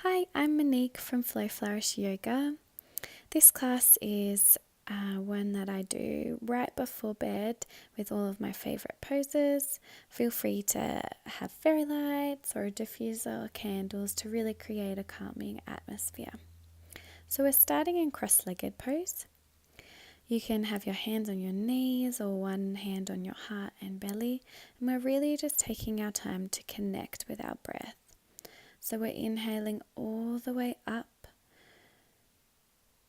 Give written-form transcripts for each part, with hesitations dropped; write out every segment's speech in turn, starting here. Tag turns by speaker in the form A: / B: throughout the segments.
A: Hi, I'm Monique from Flourish Yoga. This class is one that I do right before bed with all of my favorite poses. Feel free to have fairy lights or a diffuser or candles to really create a calming atmosphere. So we're starting in cross-legged pose. You can have your hands on your knees or one hand on your heart and belly, and we're really just taking our time to connect with our breath. So we're inhaling all the way up,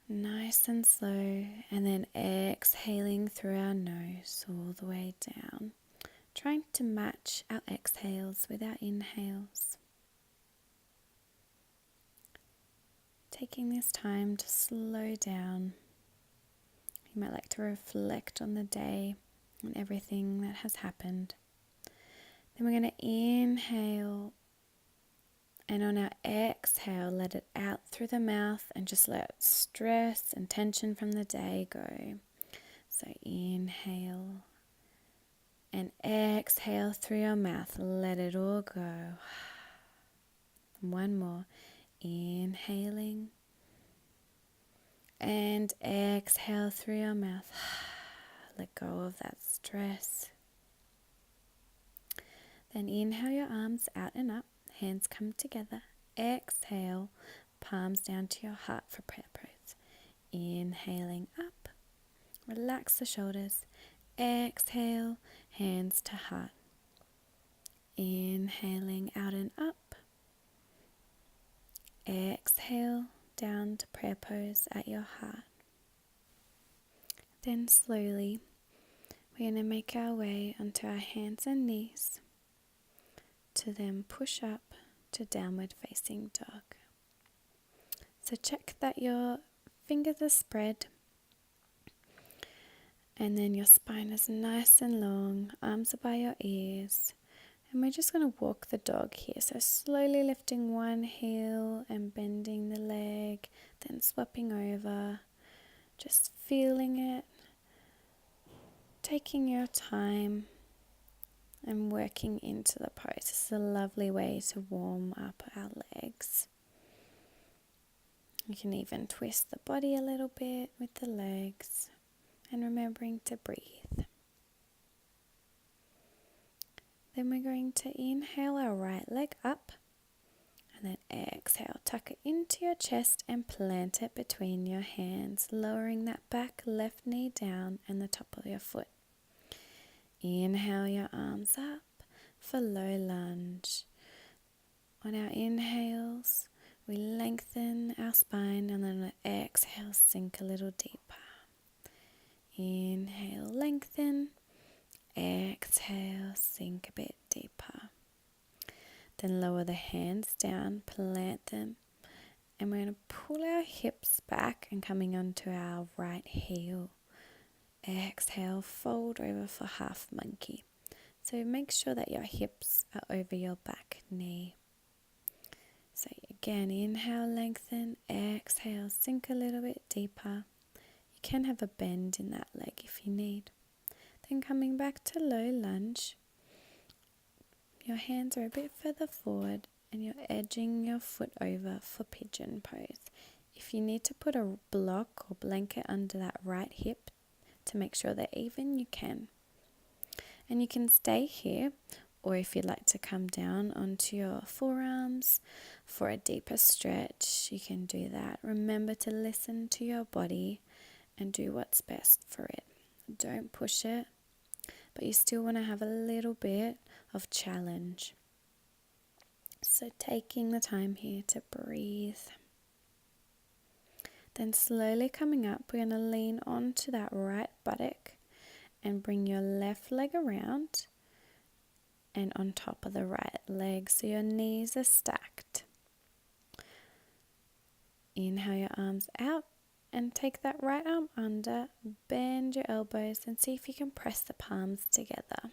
A: nice and slow, and then exhaling through our nose all the way down, trying to match our exhales with our inhales. Taking this time to slow down. You might like to reflect on the day and everything that has happened. Then we're going to inhale, and on our exhale, let it out through the mouth and just let stress and tension from the day go. So inhale and exhale through your mouth. Let it all go. One more. Inhaling and exhale through your mouth. Let go of that stress. Then inhale your arms out and up. Hands come together. Exhale, palms down to your heart for prayer pose. Inhaling up. Relax the shoulders. Exhale, hands to heart. Inhaling out and up. Exhale, down to prayer pose at your heart. Then slowly, we're going to make our way onto our hands and knees to then push up to downward facing dog. So check that your fingers are spread and then your spine is nice and long, arms are by your ears, and we're just going to walk the dog here. So slowly lifting one heel and bending the leg, then swapping over, just feeling it, taking your time and working into the pose. This is a lovely way to warm up our legs. You can even twist the body a little bit with the legs and remembering to breathe. Then we're going to inhale our right leg up and then exhale. Tuck it into your chest and plant it between your hands, lowering that back left knee down and the top of your foot. Inhale your arms up for low lunge. On our inhales, we lengthen our spine, and then on an exhale, sink a little deeper. Inhale, lengthen. Exhale, sink a bit deeper. Then lower the hands down, plant them, and we're going to pull our hips back and coming onto our right heel. Exhale, fold over for half monkey. So make sure that your hips are over your back knee. So again, inhale, lengthen, exhale, sink a little bit deeper. You can have a bend in that leg if you need. Then coming back to low lunge, your hands are a bit further forward and you're edging your foot over for pigeon pose. If you need to put a block or blanket under that right hip to make sure they're even, you can. And you can stay here, or if you'd like to come down onto your forearms for a deeper stretch, you can do that. Remember to listen to your body and do what's best for it. Don't push it, but you still want to have a little bit of challenge. So taking the time here to breathe. Then slowly coming up, we're going to lean onto that right buttock and bring your left leg around and on top of the right leg, so your knees are stacked. Inhale your arms out and take that right arm under, bend your elbows and see if you can press the palms together.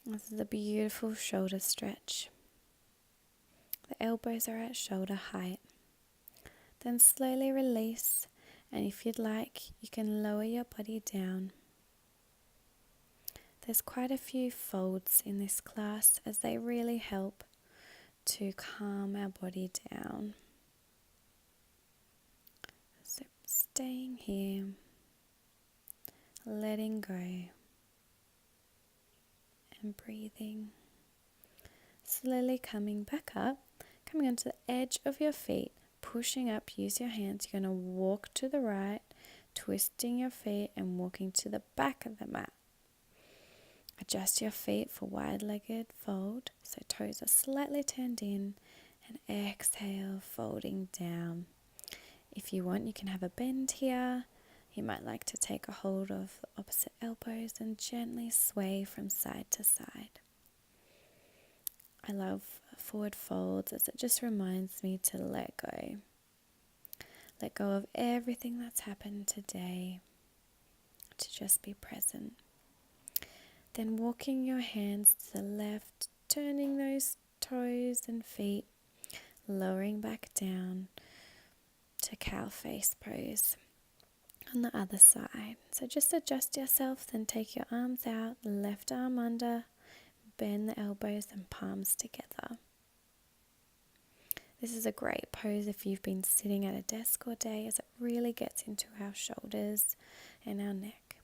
A: This is a beautiful shoulder stretch. The elbows are at shoulder height. Then slowly release, and if you'd like, you can lower your body down. There's quite a few folds in this class as they really help to calm our body down. So staying here, letting go and breathing. Slowly coming back up, coming onto the edge of your feet, pushing up, use your hands. You're going to walk to the right, twisting your feet and walking to the back of the mat. Adjust your feet for wide-legged fold, so toes are slightly turned in, and exhale, folding down. If you want, you can have a bend here. You might like to take a hold of the opposite elbows and gently sway from side to side. I love forward folds as it just reminds me to let go. Let go of everything that's happened today, to just be present. Then walking your hands to the left, turning those toes and feet, lowering back down to cow face pose on the other side. So just adjust yourself, then take your arms out, left arm under, bend the elbows and palms together. This is a great pose if you've been sitting at a desk all day, as it really gets into our shoulders and our neck.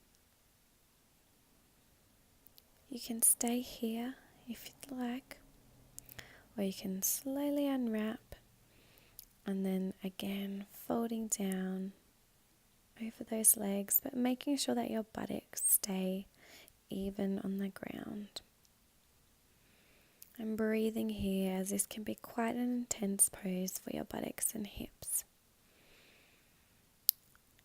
A: You can stay here if you'd like, or you can slowly unwrap and then again folding down over those legs, but making sure that your buttocks stay even on the ground. And breathing here, as this can be quite an intense pose for your buttocks and hips.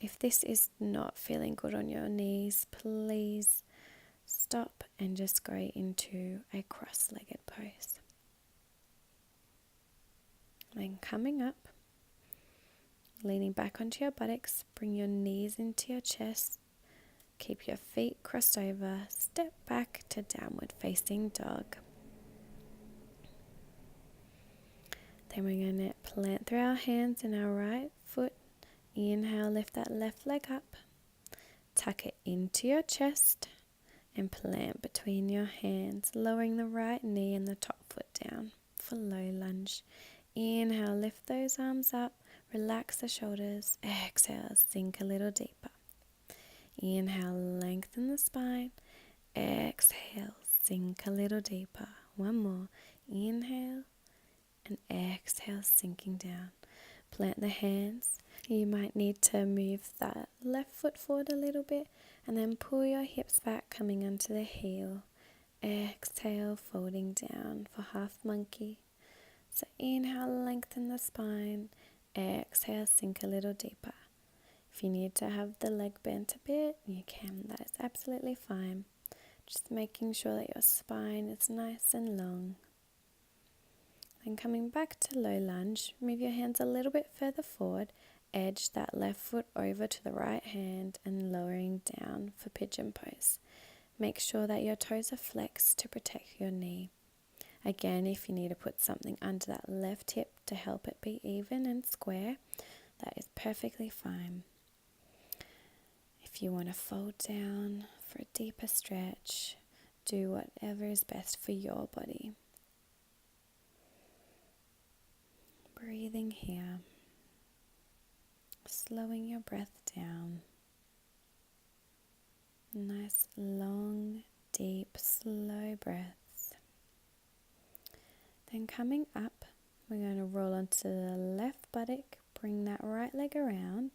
A: If this is not feeling good on your knees, please stop and just go into a cross-legged pose. Then coming up, leaning back onto your buttocks, bring your knees into your chest, keep your feet crossed over, step back to downward facing dog. Then we're going to plant through our hands in our right foot. Inhale, lift that left leg up, tuck it into your chest, and plant between your hands, lowering the right knee and the top foot down for low lunge. Inhale, lift those arms up, relax the shoulders. Exhale, sink a little deeper. Inhale, lengthen the spine. Exhale, sink a little deeper. One more. Inhale and exhale, sinking down. Plant the hands. You might need to move that left foot forward a little bit and then pull your hips back, coming onto the heel. Exhale, folding down for half monkey. So inhale, lengthen the spine. Exhale, sink a little deeper. If you need to have the leg bent a bit, you can. That is absolutely fine. Just making sure that your spine is nice and long. Then coming back to low lunge, move your hands a little bit further forward, edge that left foot over to the right hand and lowering down for pigeon pose. Make sure that your toes are flexed to protect your knee. Again, if you need to put something under that left hip to help it be even and square, that is perfectly fine. If you want to fold down for a deeper stretch, do whatever is best for your body. Breathing here, slowing your breath down. Nice, long, deep, slow breaths. Then coming up, we're going to roll onto the left buttock, bring that right leg around,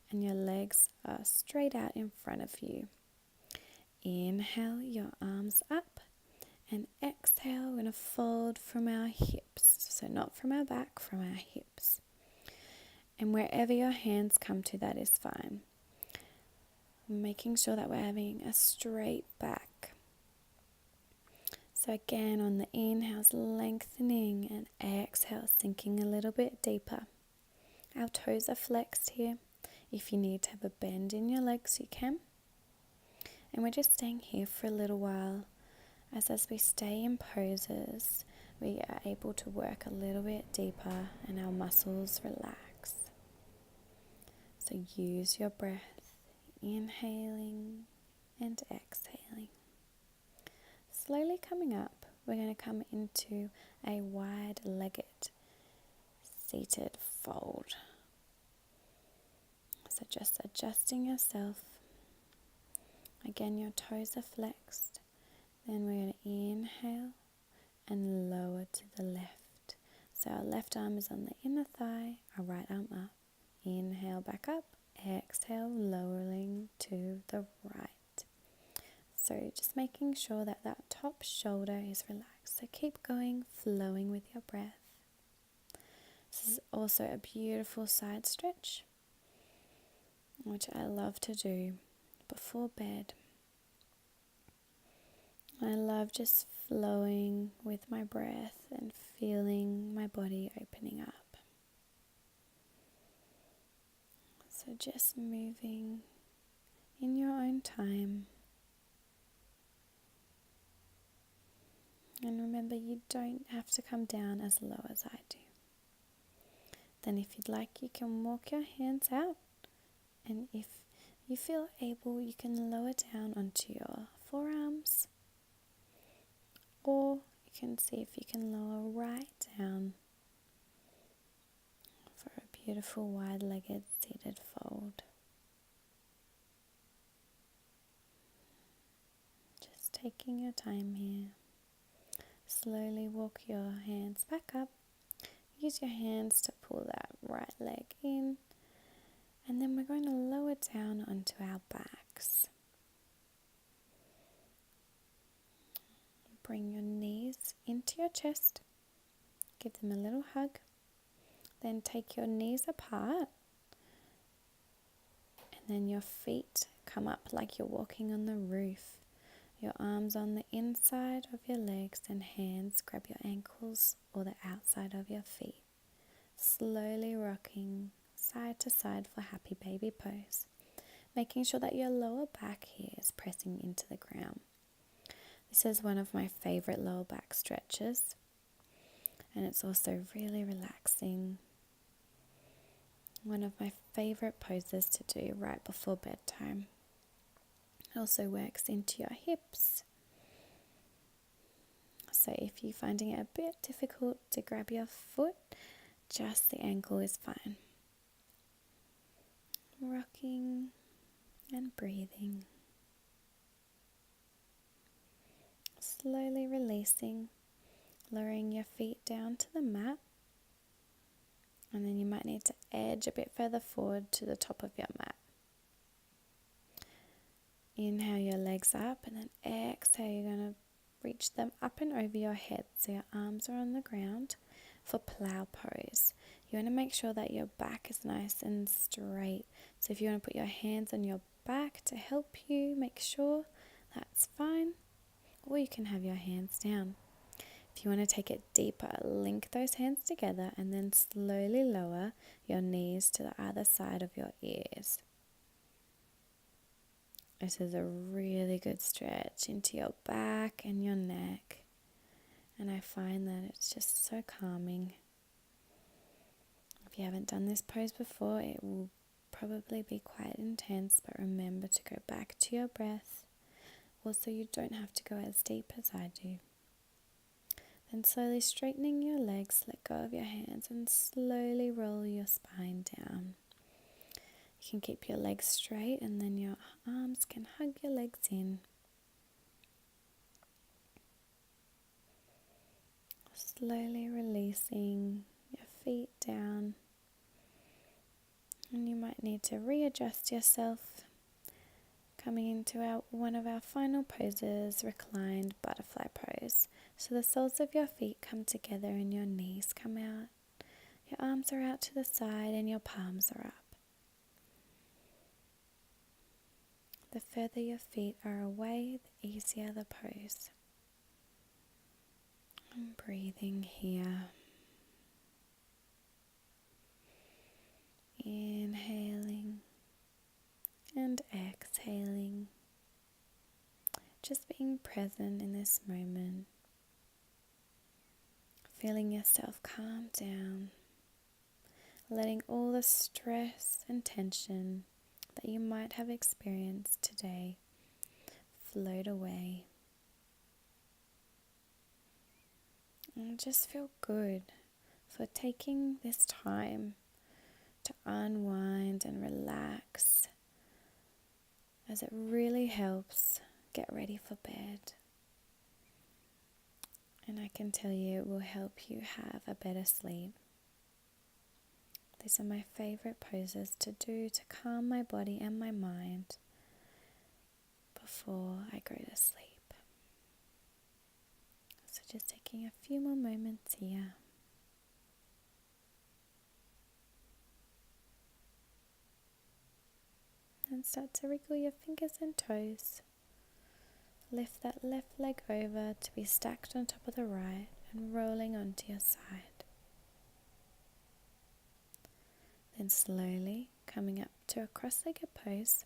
A: and your legs are straight out in front of you. Inhale your arms up, and exhale, we're going to fold from our hips. So not from our back, from our hips. And wherever your hands come to, that is fine. Making sure that we're having a straight back. So again, on the inhales, lengthening, and exhale, sinking a little bit deeper. Our toes are flexed here. If you need to have a bend in your legs, you can. And we're just staying here for a little while. As we stay in poses, we are able to work a little bit deeper and our muscles relax. So use your breath, inhaling and exhaling. Slowly coming up, we're going to come into a wide-legged seated fold. So just adjusting yourself. Again, your toes are flexed. Then we're going to inhale and lower to the left. So our left arm is on the inner thigh, our right arm up. Inhale back up, exhale, lowering to the right. So just making sure that that top shoulder is relaxed. So keep going, flowing with your breath. This is also a beautiful side stretch, which I love to do before bed. I love just flowing with my breath and feeling my body opening up. So just moving in your own time. And remember, you don't have to come down as low as I do. Then if you'd like, you can walk your hands out. And if you feel able, you can lower down onto your forearms. Or you can see if you can lower right down for a beautiful wide-legged seated fold. Just taking your time here. Slowly walk your hands back up. Use your hands to pull that right leg in. And then we're going to lower down onto our backs. Bring your knees into your chest. Give them a little hug. Then take your knees apart. And then your feet come up like you're walking on the roof. Your arms on the inside of your legs and hands grab your ankles or the outside of your feet. Slowly rocking side to side for happy baby pose. Making sure that your lower back here is pressing into the ground. This is one of my favorite lower back stretches, and it's also really relaxing. One of my favorite poses to do right before bedtime. It also works into your hips. So if you're finding it a bit difficult to grab your foot, just the ankle is fine. Rocking and breathing. Slowly releasing, lowering your feet down to the mat. And then you might need to edge a bit further forward to the top of your mat. Inhale your legs up, and then exhale, you're going to reach them up and over your head so your arms are on the ground for plow pose. You want to make sure that your back is nice and straight. So if you want to put your hands on your back to help you, make sure that's fine. Or you can have your hands down. If you want to take it deeper, link those hands together and then slowly lower your knees to the other side of your ears. This is a really good stretch into your back and your neck. And I find that it's just so calming. If you haven't done this pose before, it will probably be quite intense, but remember to go back to your breath. Also, you don't have to go as deep as I do. Then slowly straightening your legs, let go of your hands and slowly roll your spine down. You can keep your legs straight and then your arms can hug your legs in. Slowly releasing your feet down. And you might need to readjust yourself. Coming into one of our final poses, reclined butterfly pose. So the soles of your feet come together and your knees come out. Your arms are out to the side and your palms are up. The further your feet are away, the easier the pose. I'm breathing here. Inhaling and exhaling. Just being present in this moment. Feeling yourself calm down. Letting all the stress and tension that you might have experienced today float away. And just feel good for taking this time to unwind and relax, as it really helps get ready for bed. And I can tell you it will help you have a better sleep. These are my favorite poses to do to calm my body and my mind before I go to sleep. So just taking a few more moments here. And start to wriggle your fingers and toes. Lift that left leg over to be stacked on top of the right and rolling onto your side. Then slowly coming up to a cross-legged pose,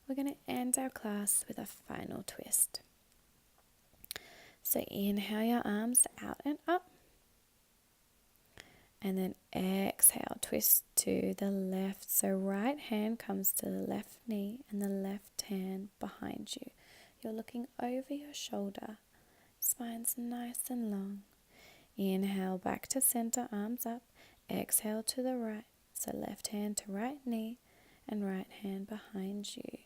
A: we're going to end our class with a final twist. So inhale your arms out and up. And then exhale, twist to the left. So right hand comes to the left knee and the left hand behind you. You're looking over your shoulder. Spine's nice and long. Inhale back to center, arms up. Exhale to the right. So left hand to right knee and right hand behind you.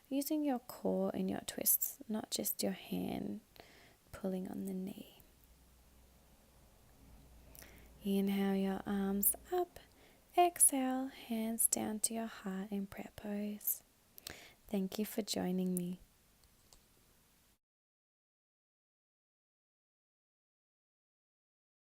A: Using your core in your twists, not just your hand pulling on the knee. Inhale your arms up. Exhale, hands down to your heart in prayer pose. Thank you for joining me.